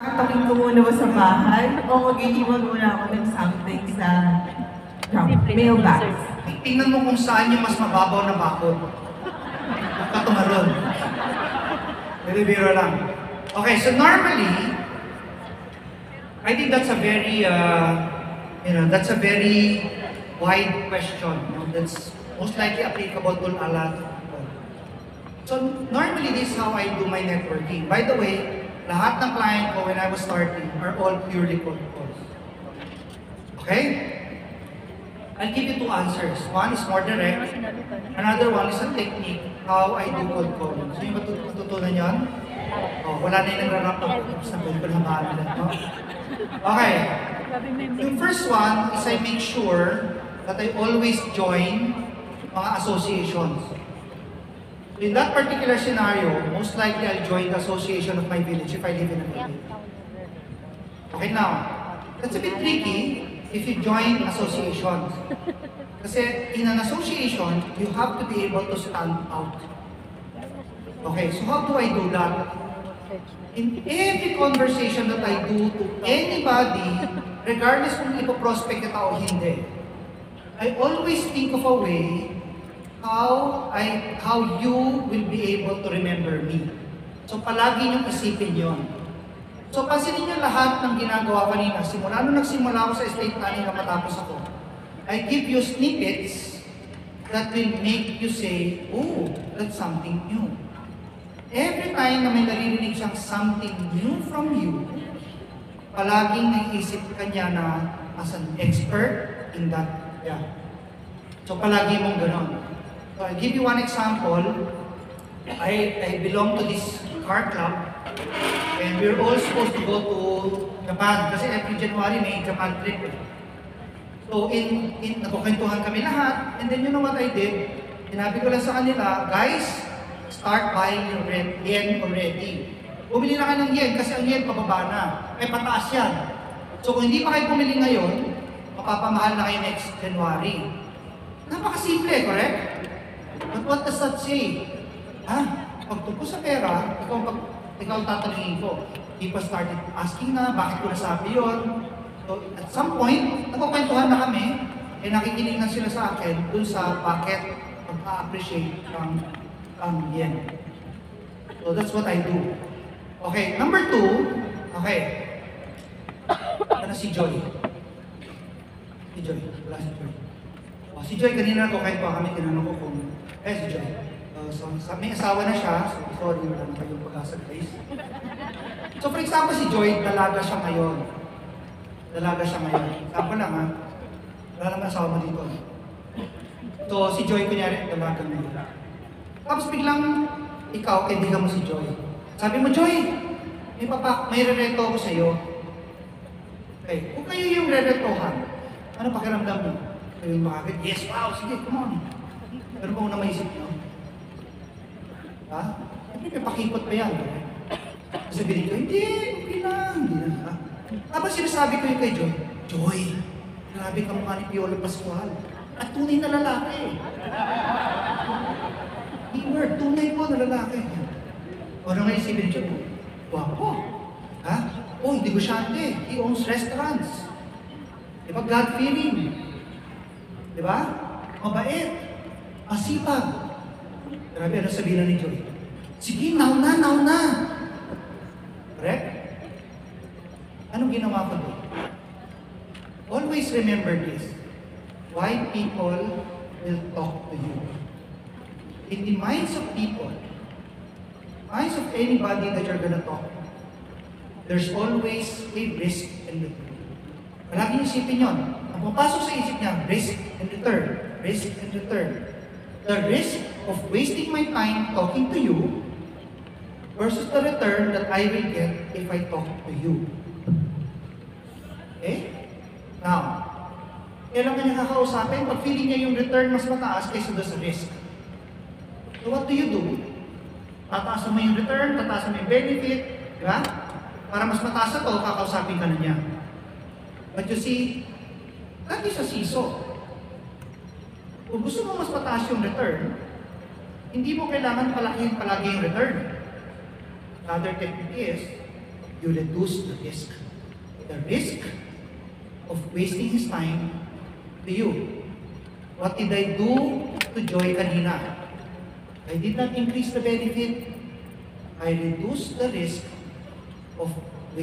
Tatawin ko muna ba sa bahay o mag-iiwan muna ako ng something sa mailbox? Tingnan mo kung saan yung mas mababaw na bakod. Katumalon. Biro lang. Okay, so normally, I think that's a very, that's a very wide question. That's most likely applicable to a lot of people. So normally, this is how I do my networking. By the way, lahat ng client ko when I was starting are all purely cold calls. Okay? I'll give you two answers. One is more direct. Another one is a technique how I do cold calling. So yung matutunan yan? Oh, wala na yung nagrarap ng sabihin ko na maaari na ito. Okay. Yung first one is I make sure that I always join mga associations. In that particular scenario, most likely I'll join the association of my village if I live in a village. Okay, now, that's a bit tricky if you join associations. Kasi in an association, you have to be able to stand out. Okay, so how do I do that? In every conversation that I do to anybody, regardless kung ipoprospect kita o hindi, I always think of a way how you will be able to remember me. So palagi niyong isipin yon. So pansinin niyo lahat ng ginagawa kanina. Simula nung nagsimula ako sa estate planning na matapos ako, I give you snippets that will make you say, oh, that's something new. Every time na may naririnig siyang something new from you, palaging naiisip ka niya na as an expert in that. Yeah. So palagi mong ganon. So I'll give you one example. I belong to this car club and we're all supposed to go to Japan kasi every January may Japan trip. So nagkukwentuhan kami lahat and then you know what I did? Sinabi ko lang sa kanila, guys, start buying your yen already. Bumili na kayo ng yen kasi ang yen pababa na. Pataas yan. So kung hindi pa kayo bumili ngayon, mapapamahal na kayo next January. Napakasimple, correct? But what does that say? Pagtungkol sa pera, ikaw tatanungin ko. People started asking na, bakit ko nasabi yun? So, at some point, nagkukwentuhan na kami, nakikinig na sila sa akin dun sa bakit pag-appreciate ng yen. So that's what I do. Okay, number two, okay. Ano si Joy? Si Joy, wala si Joy. Si Joy, kanina nagkukwentuhan kami, tinanong ko kung si Joy. May asawa na siya, so sorry, wala na kayong pag-asa guys. So for example, si Joy, dalaga siya ngayon. Sample lang ha. Wala naman asawa mo dito. So si Joy, kunyari, dalaga ngayon. Tapos biglang, ikaw, kaibigan mo si Joy. Sabi mo, Joy, may rereto ako sa'yo. Okay, kung kayo yung reretohan, ano pakiramdam mo? Kayo yung makakit, yes, wow, sige, come on. Pero kung na maisip nyo, ha? May pakipot pa yan. Sabihin ko, hindi, okay lang. Tapos sinasabi ko yung kay Joy, Joy, grabe ka mukha ni Piolo Pascual. At tunay na lalaki. Keyword, tunay po na lalaki. O ano nga yung sabihin ni Joy? Wapo. Ha? Oh, hindi gusyante. He owns restaurants. Diba? God-fearing. Diba? Mabait. Masipag. Grabe, ano sabihin ni Joy? Sige, now na. Correct? Anong ginawa ko doon? Always remember this. Why people will talk to you. In the minds of people, minds of anybody that you're gonna talk to, there's always a risk and return. Palagi isipin yun. Ang pumapasok sa isip niya, risk and return. Risk and return. The risk of wasting my time talking to you versus the return that I will get if I talk to you. Okay? Now, kailan niya kakausapin? Pag feeling niya yung return mas mataas kaysa doon sa risk. So what do you do? Tataasan mo yung return, tataasan mo yung benefit, di ba? Para mas mataas na to, kakausapin ka na niya. But you see, that is a seesaw. Kung gusto mo mas mataas yung return, hindi mo kailangan palakihin palagi yung return. The other technique is, you reduce the risk. The risk of wasting his time to you. What did I do to Joy kanina? I did not increase the benefit. I reduced the risk of her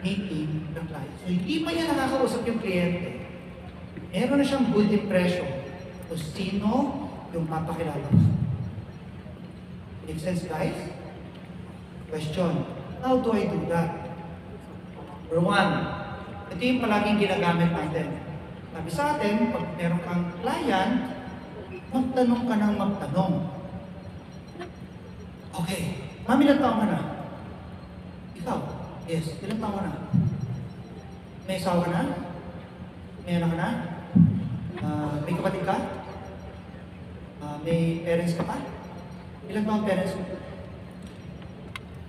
meeting the client. So hindi pa niya nakakausap yung kliyente. Meron na siyang good impression kung sino yung papakilala mo. Make sense, guys? Question, how do I do that? Number one, ito yung palaging ginagamit natin. Sabi sa atin, pag meron kang client, magtanong ka ng magtanong. Okay, ma'am, ilang taon ka na? Ikaw? Yes, ilang taon ka na? May asawa ka na? May anak ka na? May kapatid ka? May parents ka pa? Ilang taon parents mo?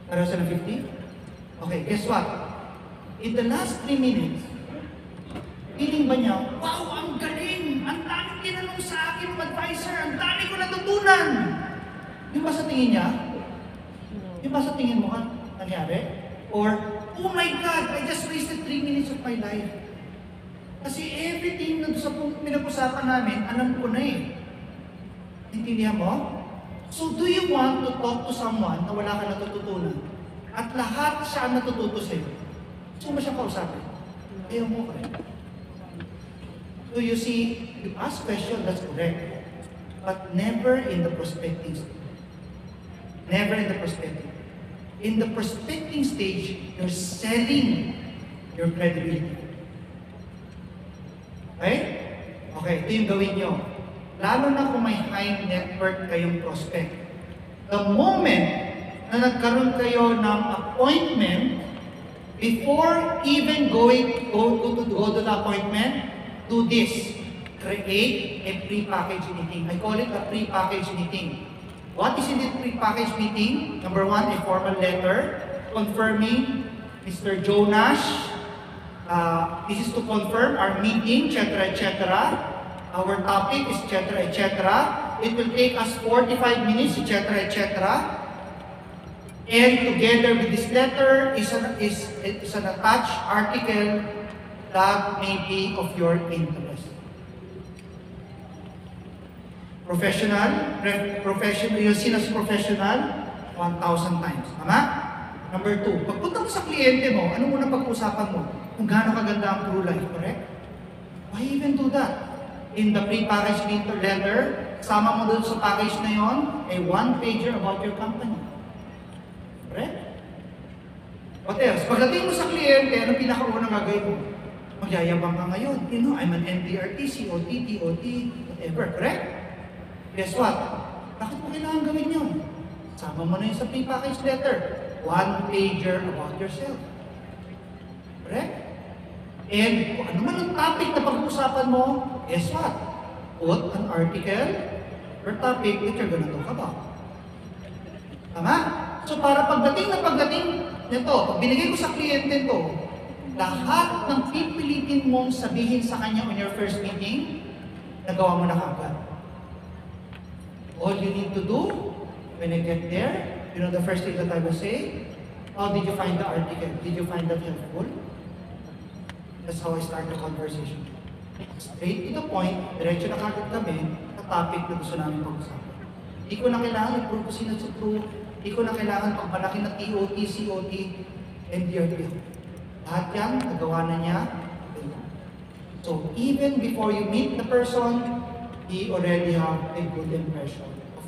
Pareho sa 50? Okay, guess what? In the last 3 minutes, feeling ba niya, wow, ang galing! Ang daming tinanong sa akin ng advisor! Ang dami ko natutunan! Yung ba sa tingin niya? Yung ba sa tingin mo ka nangyari? Or, oh my God, I just wasted 3 minutes of my life. Kasi everything na sa pinag-usapan namin, alam ko na eh. Intindihan mo? So, do you want to talk to someone na wala ka natututunan? At lahat siya ang natututo sa'yo. Gusto mo siyang kausapin? Ayaw mo ka rin. So you see, you ask question, that's correct. But never in the prospecting stage. Never in the prospecting. In the prospecting stage, you're selling your credibility. Okay? Okay, ito yung gawin nyo. Lalo na kung may high network kayong prospect. The moment na nagkaroon kayo ng appointment, before even go to the appointment, do this. Create a pre-packaged meeting. I call it a pre-packaged meeting. What is in the pre-packaged meeting? Number one, a formal letter confirming Mr. Jonas. This is to confirm our meeting, etc., etc. Our topic is etc., etc. It will take us 45 minutes, etc., etc. And together with this letter is an attached article that may be of your interest. Professional, yung seen as professional, 1,000 times. Tama? Number 2, pagpunta mo sa kliyente mo, ano muna pag-usapan mo? Kung gaano kaganda ang true life, correct? Why even do that? In the pre-packaged letter, sama mo doon sa package na yon, a one-pager about your company. Correct? What else? Pagdating mo sa kliyente, ano pinakaunang gagawin mo? Magyayabang ka ngayon. You know, I'm an MDRT, COT, TOT, whatever. Correct? Guess what? Bakit mo kailangan gawin yun? Sama mo na yun sa pre-packaged letter. One-pager about yourself. Correct? And kung ano man ang topic na pag-uusapan mo, guess what? Put an article or topic that you're gonna talk about. Tama? So para pagdating nito, pag binigay ko sa kliyente to, lahat ng pipilitin mong sabihin sa kanya on your first meeting, nagawa mo na kagad. All you need to do, when I get there, you know the first thing that I will say, how did you find the article? Did you find that helpful? That's how I start the conversation. Straight to the point, diretso na kagad kami sa topic na gusto namin pag-usapan. Hindi ko na kailangan i-proceed na sa true. Hindi ko na kailangan pagmalaki na TOT, COT, MDRT. Lahat yan, nagawa na niya. So even before you meet the person, he already have a good impression of you.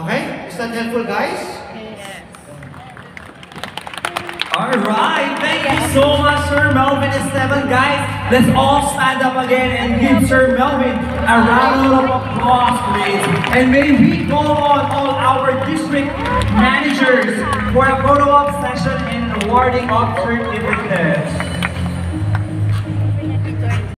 Okay? Is that helpful, guys? Yes. Alright, thank you so much, Sir Melvin Esteban. Guys, let's all stand up again and give Sir Melvin a round of applause, please. And may we call on all our district managers for a photo-op session and awarding of certificates.